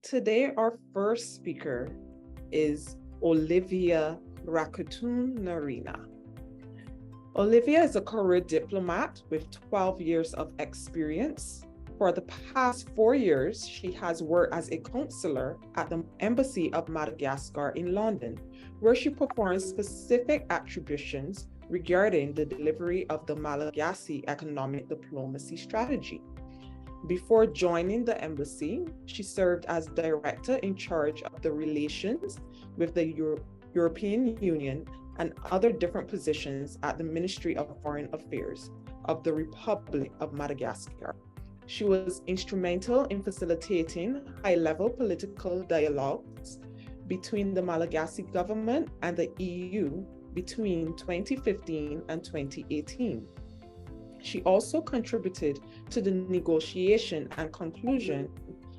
Today, our first speaker is Olivia Rakotonirina. Olivia is a career diplomat with 12 years of experience. For the past 4 years, she has worked as a counselor at the Embassy of Madagascar in London, where she performs specific attributions regarding the delivery of the Malagasy economic diplomacy strategy. Before joining the embassy, she served as director in charge of the relations with the European Union and other different positions at the Ministry of Foreign Affairs of the Republic of Madagascar. She was instrumental in facilitating high-level political dialogues between the Malagasy government and the EU between 2015 and 2018. She also contributed to the negotiation and conclusion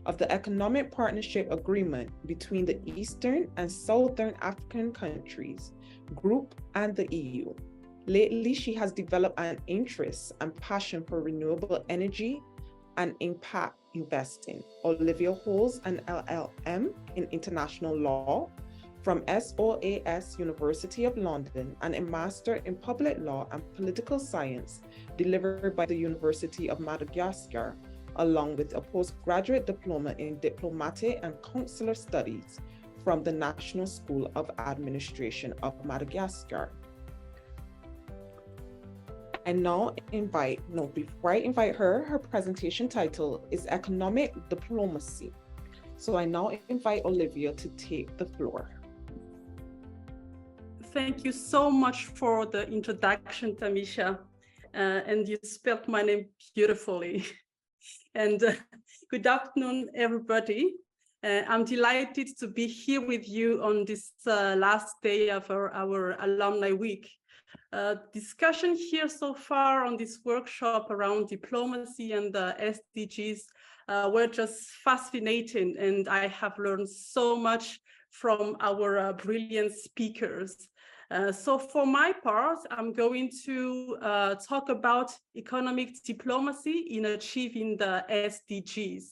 of the Economic Partnership Agreement between the Eastern and Southern African countries group and the EU. Lately, she has developed an interest and passion for renewable energy and impact investing. Olivia holds an LLM in international law from SOAS University of London and a Master in Public Law and Political Science delivered by the University of Madagascar, along with a postgraduate diploma in Diplomatic and Consular Studies from the National School of Administration of Madagascar. Before I invite her, her presentation title is Economic Diplomacy. So I now invite Olivia to take the floor. Thank you so much for the introduction, Tamisha. And you spelled my name beautifully. And good afternoon, everybody. I'm delighted to be here with you on this last day of our Alumni Week. Discussion here so far on this workshop around diplomacy and the SDGs were just fascinating, and I have learned so much from our brilliant speakers. So for my part, I'm going to talk about economic diplomacy in achieving the SDGs.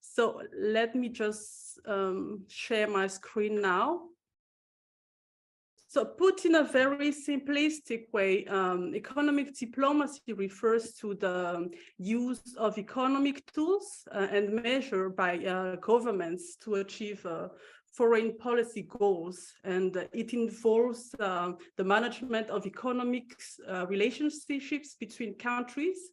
So let me just share my screen now. So put in a very simplistic way, economic diplomacy refers to the use of economic tools and measures by governments to achieve foreign policy goals, and it involves the management of economic relationships between countries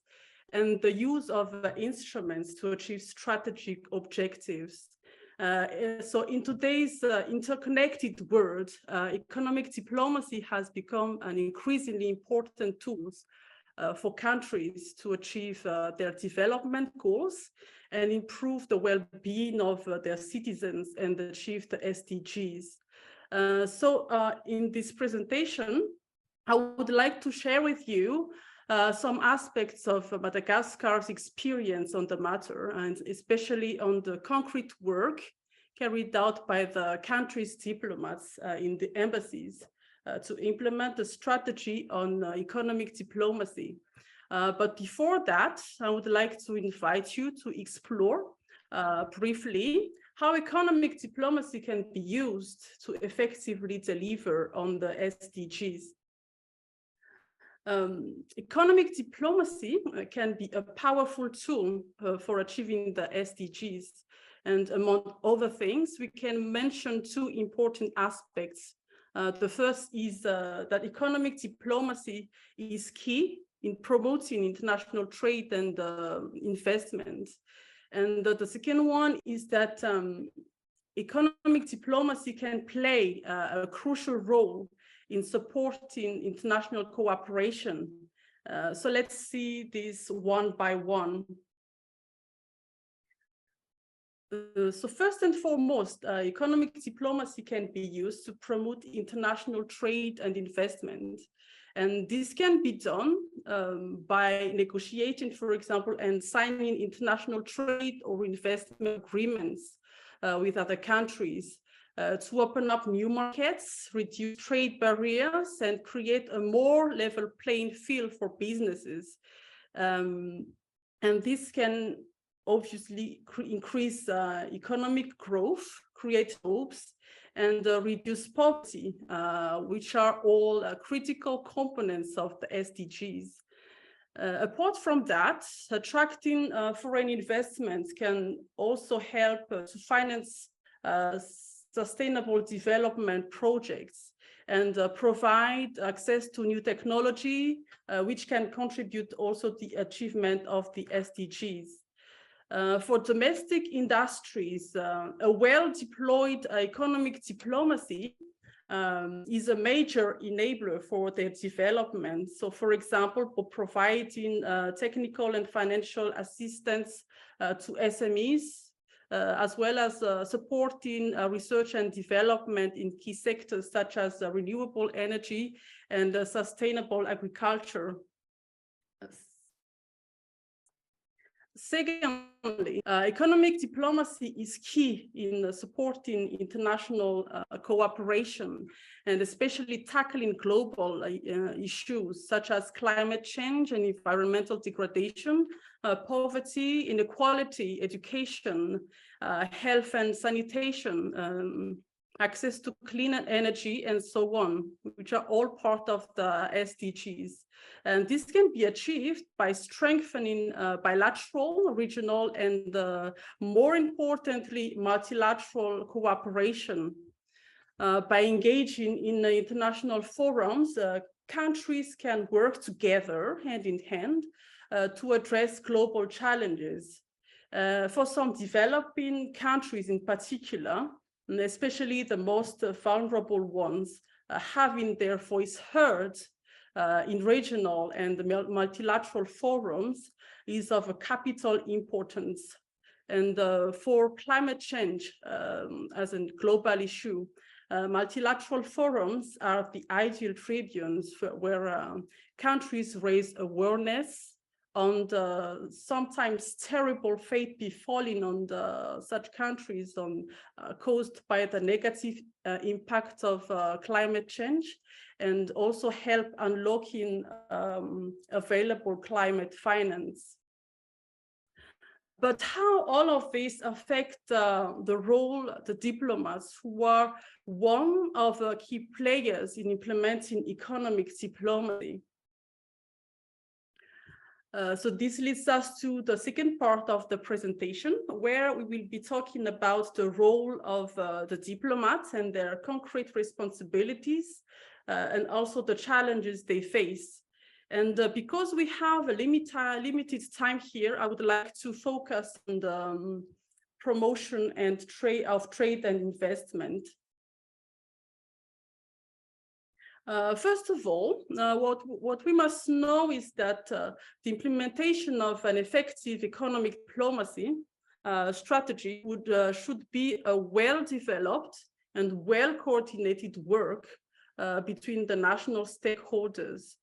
and the use of instruments to achieve strategic objectives. So in today's interconnected world, economic diplomacy has become an increasingly important tool for countries to achieve their development goals and improve the well-being of their citizens and achieve the SDGs. So in this presentation, I would like to share with you some aspects of Madagascar's experience on the matter, and especially on the concrete work carried out by the country's diplomats in the embassies to implement the strategy on economic diplomacy. But before that, I would like to invite you to explore briefly how economic diplomacy can be used to effectively deliver on the SDGs. Economic diplomacy can be a powerful tool for achieving the SDGs. And among other things, we can mention two important aspects. The first is that economic diplomacy is key in promoting international trade and investment. And the second one is that economic diplomacy can play a crucial role in supporting international cooperation. So let's see this one by one. So first and foremost, economic diplomacy can be used to promote international trade and investment. And this can be done by negotiating, for example, and signing international trade or investment agreements with other countries to open up new markets, reduce trade barriers, and create a more level playing field for businesses. And this can obviously increase economic growth, create jobs, and reduce poverty, which are all critical components of the SDGs. Apart from that, attracting foreign investments can also help to finance sustainable development projects and provide access to new technology, which can contribute also to the achievement of the SDGs. For domestic industries, a well-deployed economic diplomacy is a major enabler for their development. So, for example, for providing technical and financial assistance to SMEs, as well as supporting research and development in key sectors such as renewable energy and sustainable agriculture. Secondly, economic diplomacy is key in supporting international cooperation and especially tackling global issues such as climate change and environmental degradation, poverty, inequality, education, health and sanitation, access to clean energy, and so on, which are all part of the SDGs. And this can be achieved by strengthening bilateral, regional, and more importantly, multilateral cooperation. By engaging in international forums, countries can work together, hand in hand, to address global challenges. For some developing countries in particular, and especially the most vulnerable ones, having their voice heard in regional and multilateral forums is of a capital importance. And for climate change as a global issue, multilateral forums are the ideal tribunes where countries raise awareness on the sometimes terrible fate befalling on such countries caused by the negative impact of climate change, and also help unlocking available climate finance. But how all of this affect the role the diplomats who are one of the key players in implementing economic diplomacy? So this leads us to the second part of the presentation, where we will be talking about the role of the diplomats and their concrete responsibilities, and also the challenges they face. And because we have a limited time here, I would like to focus on the promotion and trade and investment. First of all, what we must know is that the implementation of an effective economic diplomacy strategy should be a well-developed and well-coordinated work between the national stakeholders.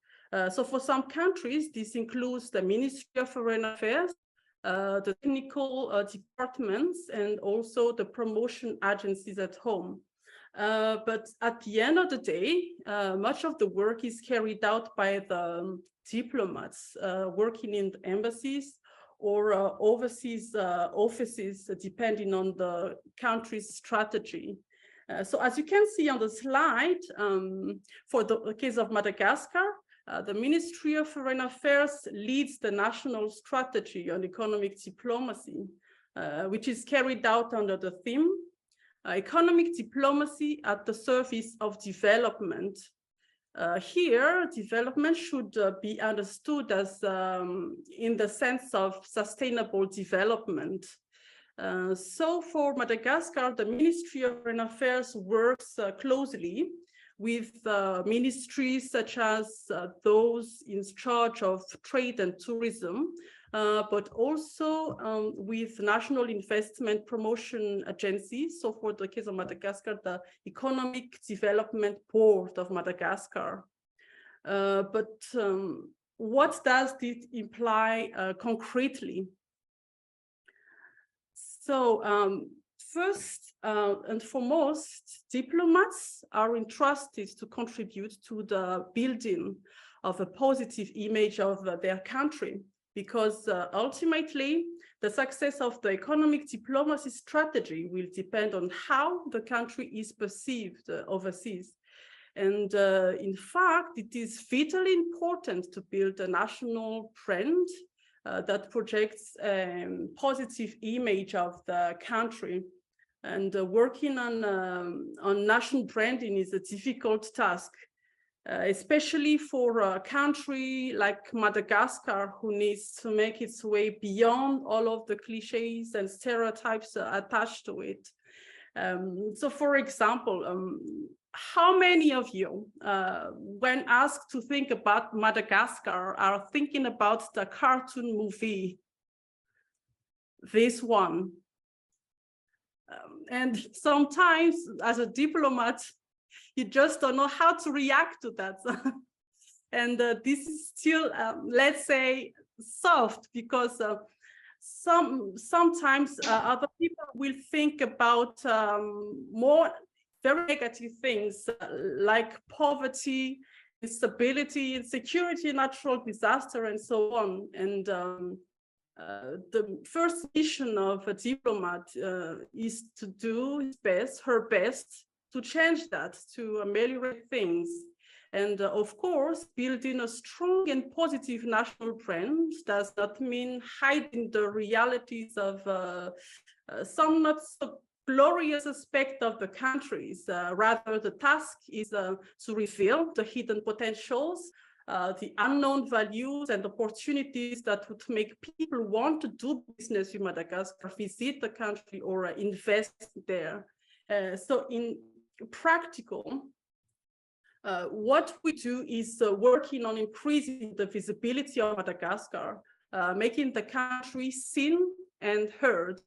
So for some countries, this includes the Ministry of Foreign Affairs, the technical departments, and also the promotion agencies at home. But at the end of the day, much of the work is carried out by the diplomats working in the embassies or overseas offices, depending on the country's strategy. So as you can see on the slide, for the case of Madagascar, the Ministry of Foreign Affairs leads the national strategy on economic diplomacy, which is carried out under the theme economic diplomacy at the service of development. Here, development should be understood as in the sense of sustainable development. So for Madagascar, the Ministry of Foreign Affairs works closely with ministries such as those in charge of trade and tourism, but also with national investment promotion agencies. So for the case of Madagascar, the Economic Development Board of Madagascar. But what does this imply concretely? So first and foremost, diplomats are entrusted to contribute to the building of a positive image of their country, because ultimately The success of the economic diplomacy strategy will depend on how the country is perceived overseas. And in fact, it is vitally important to build a national brand that projects a positive image of the country. And working on national branding is a difficult task, especially for a country like Madagascar, who needs to make its way beyond all of the cliches and stereotypes attached to it. So, for example, how many of you, when asked to think about Madagascar, are thinking about the cartoon movie, this one? And sometimes, as a diplomat, you just don't know how to react to that. And this is still, let's say, soft, because sometimes other people will think about more very negative things like poverty, instability, insecurity, natural disaster, and so on. And the first mission of a diplomat is to do his best, her best, to change that, to ameliorate things. And of course, building a strong and positive national brand does not mean hiding the realities of some not so glorious aspect of the countries. Rather, the task is to reveal the hidden potentials, the unknown values and opportunities that would make people want to do business in Madagascar, visit the country, or invest there. So in practical, what we do is working on increasing the visibility of Madagascar, making the country seen and heard.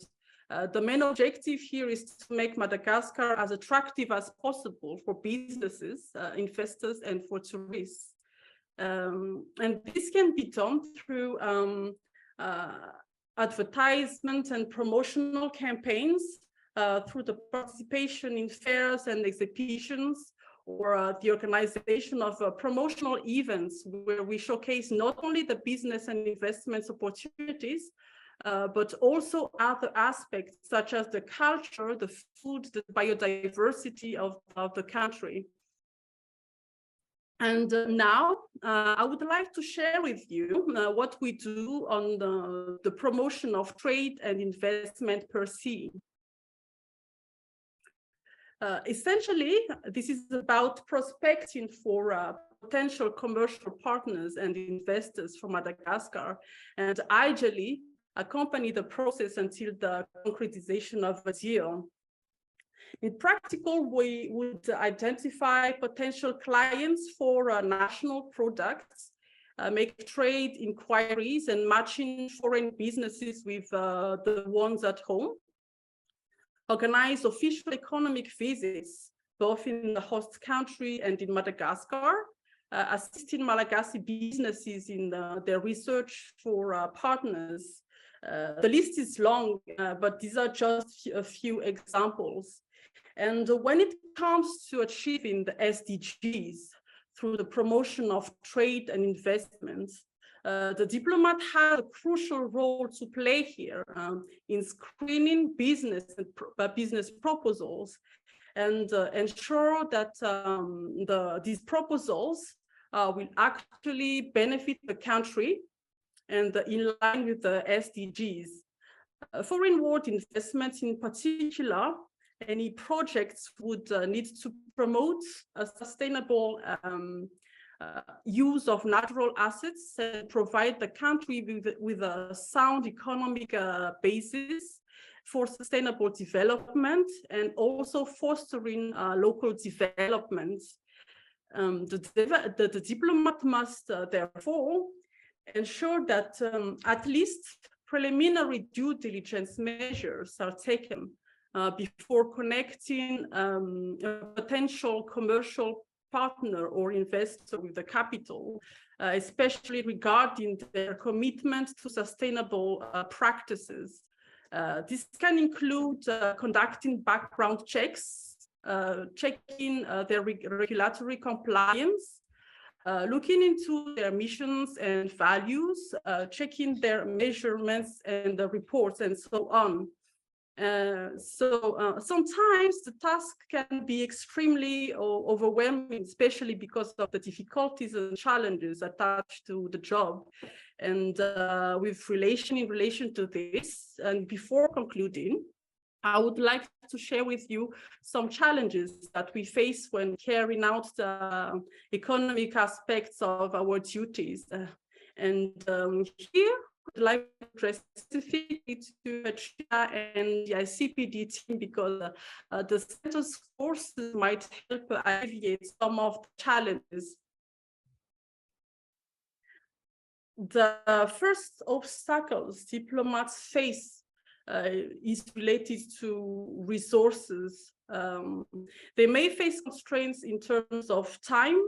The main objective here is to make Madagascar as attractive as possible for businesses, investors, and for tourists. And this can be done through advertisement and promotional campaigns, through the participation in fairs and exhibitions, or the organization of promotional events where we showcase not only the business and investments opportunities, but also other aspects such as the culture, the food, the biodiversity of the country. And now I would like to share with you what we do on the promotion of trade and investment per se. Essentially, this is about prospecting for potential commercial partners and investors from Madagascar, and ideally accompany the process until the concretization of a deal. In practical, we would identify potential clients for national products, make trade inquiries and matching foreign businesses with the ones at home, organize official economic visits, both in the host country and in Madagascar, assisting Malagasy businesses in their research for partners. The list is long, but these are just a few examples. And when it comes to achieving the SDGs through the promotion of trade and investments, the diplomat has a crucial role to play here in screening business proposals, and ensure that these proposals will actually benefit the country and in line with the SDGs. Foreign-ward investments in particular, any projects would need to promote a sustainable use of natural assets and provide the country with a sound economic basis for sustainable development, and also fostering local development. The diplomat must therefore ensure that at least preliminary due diligence measures are taken before connecting a potential commercial partner or investor with the capital, especially regarding their commitment to sustainable practices. This can include conducting background checks, checking their regulatory compliance, looking into their missions and values, checking their measurements and the reports and so on. Sometimes the task can be extremely overwhelming, especially because of the difficulties and challenges attached to the job. And in relation to this, and before concluding, I would like to share with you some challenges that we face when carrying out the economic aspects of our duties. Here, I'd like to address specifically to CHIA and the ICPD team because the center's courses might help alleviate some of the challenges. The first obstacles diplomats face is related to resources. They may face constraints in terms of time,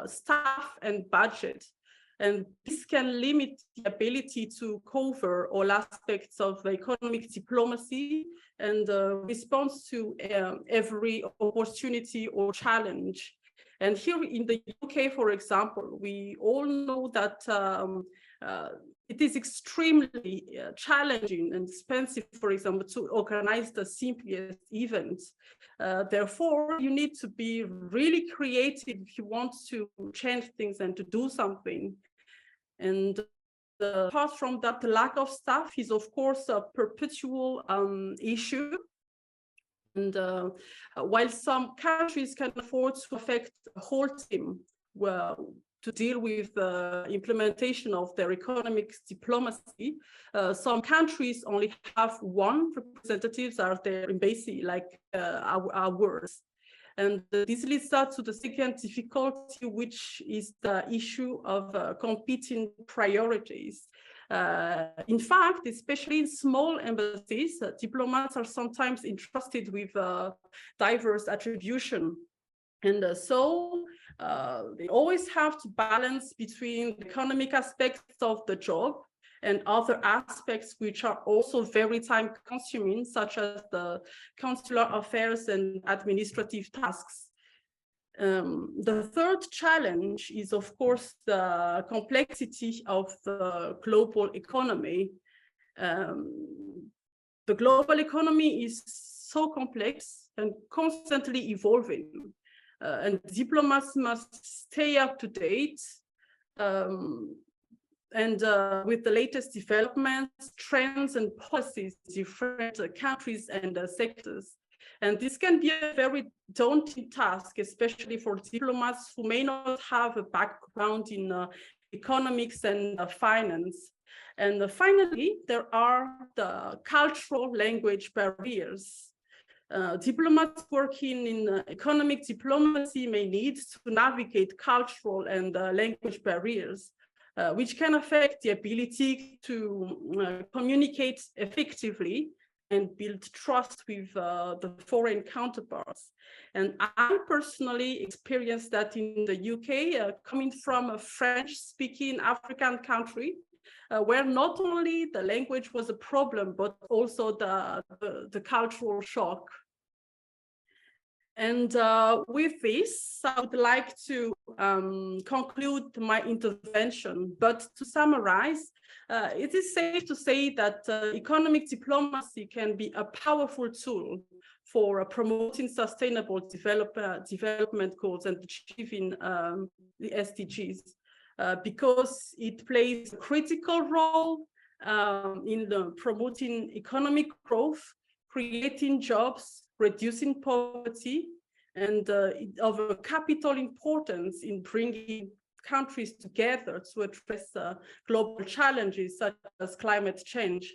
staff, and budget. And this can limit the ability to cover all aspects of economic diplomacy and response to every opportunity or challenge. And here in the UK, for example, we all know that it is extremely challenging and expensive, for example, to organize the simplest events. Therefore, you need to be really creative if you want to change things and to do something. And apart from that, the lack of staff is, of course, a perpetual issue. And while some countries can afford to affect the whole team to deal with the implementation of their economic diplomacy, some countries only have one representatives are their embassy, like ours. And this leads us to the second difficulty, which is the issue of competing priorities. In fact, especially in small embassies, diplomats are sometimes entrusted with diverse attribution. And so they always have to balance between the economic aspects of the job and other aspects which are also very time consuming, such as the consular affairs and administrative tasks. The third challenge is, of course, the complexity of the global economy. The global economy is so complex and constantly evolving, and diplomats must stay up to date with the latest developments, trends, and policies in different countries and sectors. And this can be a very daunting task, especially for diplomats who may not have a background in economics and finance. And finally, there are the cultural language barriers. Diplomats working in economic diplomacy may need to navigate cultural and language barriers, which can affect the ability to communicate effectively and build trust with the foreign counterparts. And I personally experienced that in the UK, coming from a French-speaking African country, where not only the language was a problem, but also the cultural shock. And with this, I would like to conclude my intervention. But to summarize, it is safe to say that economic diplomacy can be a powerful tool for promoting sustainable development goals and achieving the SDGs, because it plays a critical role in promoting economic growth, creating jobs, reducing poverty, and of a capital importance in bringing countries together to address global challenges such as climate change.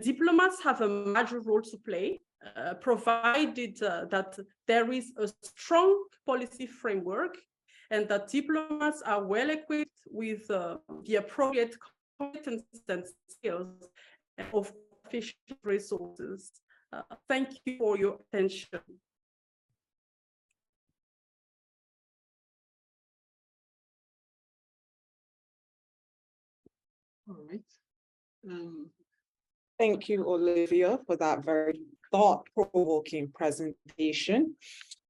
Diplomats have a major role to play, provided that there is a strong policy framework and that diplomats are well equipped with the appropriate competences and skills and of efficient resources. Thank you for your attention. All right. Thank you, Olivia, for that very thought-provoking presentation.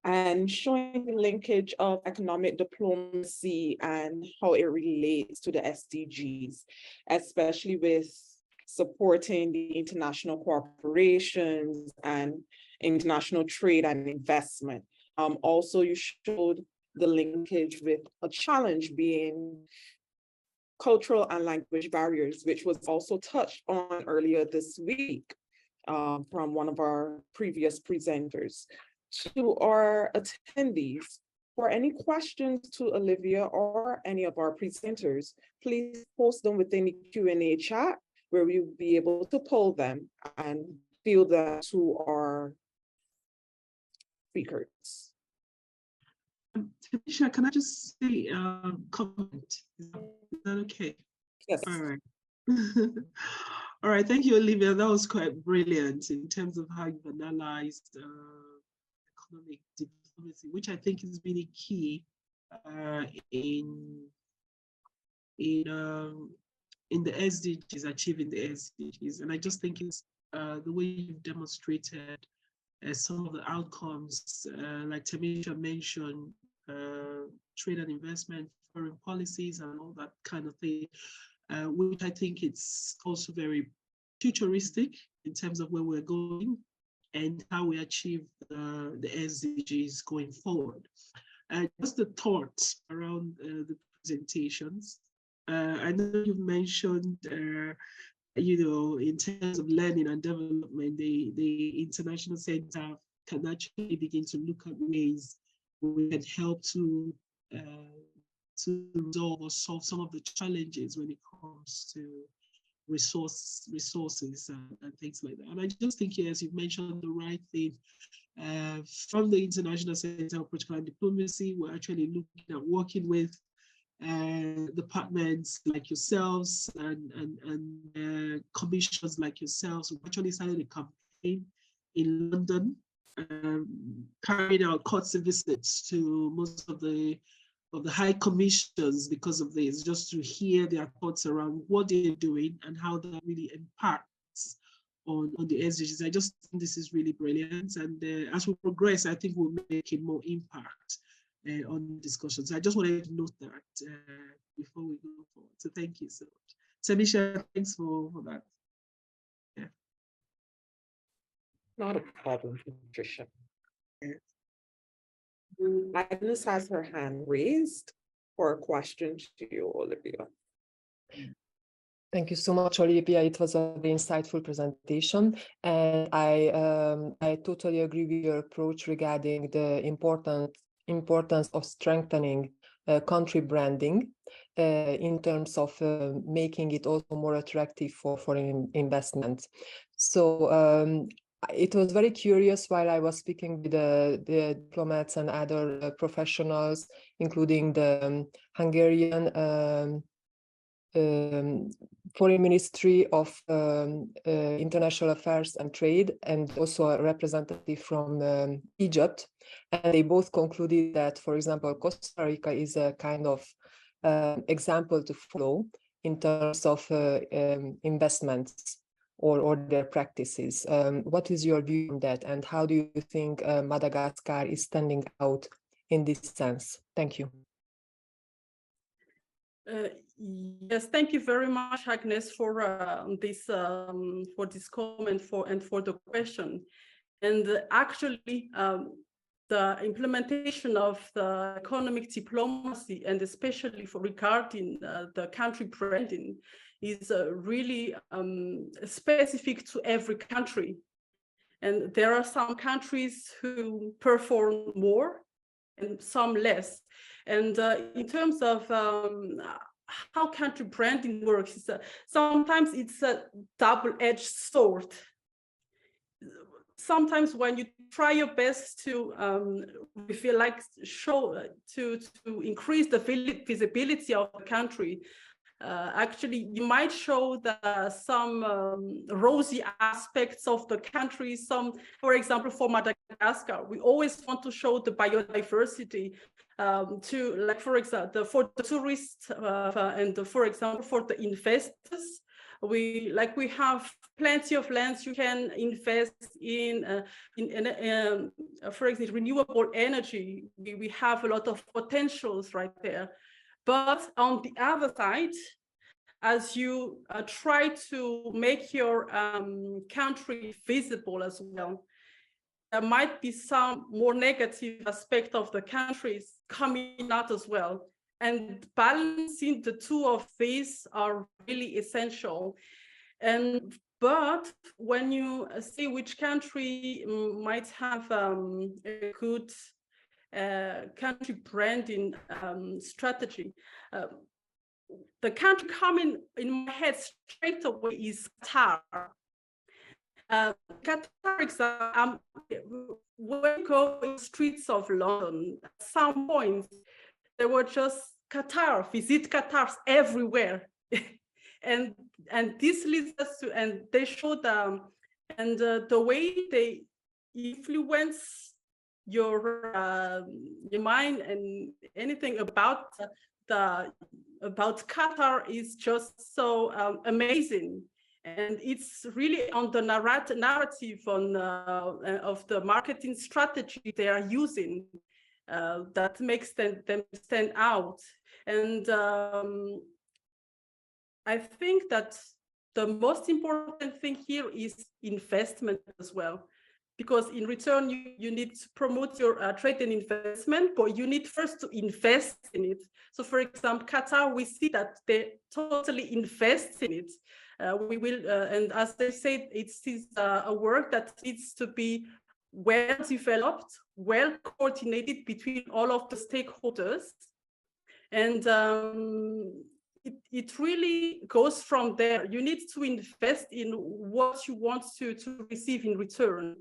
and showing the linkage of economic diplomacy and how it relates to the SDGs, especially with supporting the international corporations and international trade and investment. Also, you showed the linkage with a challenge being cultural and language barriers, which was also touched on earlier this week from one of our previous presenters. To our attendees, for any questions to Olivia or any of our presenters, please post them within the Q&A chat where we'll be able to poll them and field them to our speakers. Tanisha, can I just say comment? Is that okay? Yes. All right. All right, thank you, Olivia. That was quite brilliant in terms of how you've analyzed economic diplomacy, which I think is really key in the SDGs, achieving the SDGs. And I just think it's the way you've demonstrated some of the outcomes, like Tamisha mentioned, trade and investment, foreign policies, and all that kind of thing, which I think it's also very futuristic in terms of where we're going and how we achieve the SDGs going forward. Just the thoughts around the presentations. I know you've mentioned, in terms of learning and development, the International Center can actually begin to look at ways we can help to resolve or solve some of the challenges when it comes to resources and things like that. And I just think, yes, you've mentioned the right thing. From the International Center of Protocol and Diplomacy, we're actually looking at working with departments like yourselves and commissions like yourselves. We actually started a campaign in London, carrying out courtesy visits to most of the high commissions because of this, just to hear their thoughts around what they're doing and how that really impacts on the SDGs. I just think this is really brilliant. And as we progress, I think we'll make it more impact on discussions. I just wanted to note that before we go forward. So thank you so much. Tamisha, thanks for that. Yeah. Not a problem, Patricia. Agnes has her hand raised for a question to you, Olivia. Thank you so much, Olivia. It was a very insightful presentation, and I totally agree with your approach regarding the importance of strengthening country branding in terms of making it also more attractive for foreign investments. So it was very curious while I was speaking with the diplomats and other professionals, including the Hungarian Foreign Ministry of International Affairs and Trade, and also a representative from Egypt. And they both concluded that, for example, Costa Rica is a kind of example to follow in terms of investments or their practices. What is your view on that? And how do you think Madagascar is standing out in this sense? Thank you. Yes, thank you very much, Agnes, for this comment and for the question. And actually, the implementation of the economic diplomacy, and especially for regarding the country branding, is really specific to every country. And there are some countries who perform more and some less. And in terms of how country branding works, sometimes it's a double-edged sword. Sometimes when you try your best to feel like to increase the visibility of the country, actually you might show some rosy aspects of the country. For example, for Madagascar, we always want to show the biodiversity for example, for the tourists and for example for the investors. We have plenty of lands you can invest in for example, renewable energy, we have a lot of potentials right there. But on the other side, as you try to make your country visible as well, there might be some more negative aspect of the countries coming out as well. And balancing the two of these are really essential. But when you see which country might have a good country branding strategy, the country coming in my head straight away is Qatar. Qatar example, when you go in the streets of London, at some point, there were just Qatar, visit Qatars everywhere. and this leads us to, and they showed and the way they influence your mind and anything about Qatar is just so amazing. And it's really on the narrative on of the marketing strategy they are using that makes them stand out. And I think that the most important thing here is investment as well, because in return you need to promote your trade and investment, but you need first to invest in it. So for example, Qatar, we see that they totally invest in it. We will, and as they said, it is a work that needs to be well developed, well coordinated between all of the stakeholders. And it really goes from there. You need to invest in what you want to receive in return.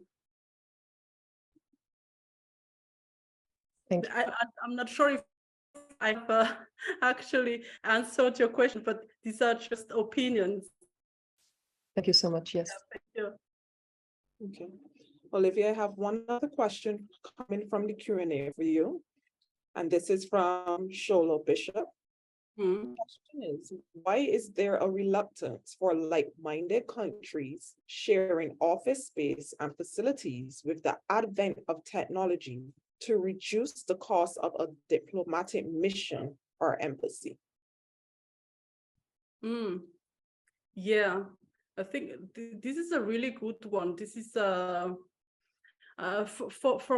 Thank you. I'm not sure if I've actually answered your question, but these are just opinions. Thank you so much. Yes. Thank you. Okay. Olivia, I have one other question coming from the Q&A for you. And this is from Sholo Bishop. The question is, why is there a reluctance for like-minded countries sharing office space and facilities with the advent of technology to reduce the cost of a diplomatic mission or embassy? Yeah, I think this is a really good one. This is for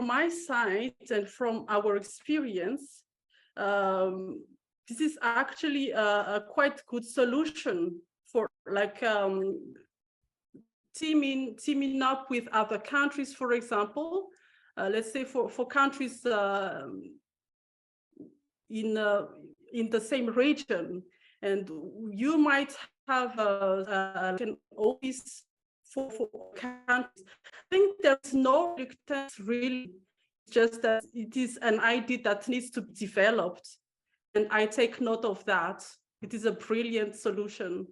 my side and from our experience, this is actually a quite good solution for like teaming up with other countries, for example. Let's say for countries in the same region, and you might have an office for countries. I think there's no reluctance really, just that it is an idea that needs to be developed, and I take note of that. It is a brilliant solution.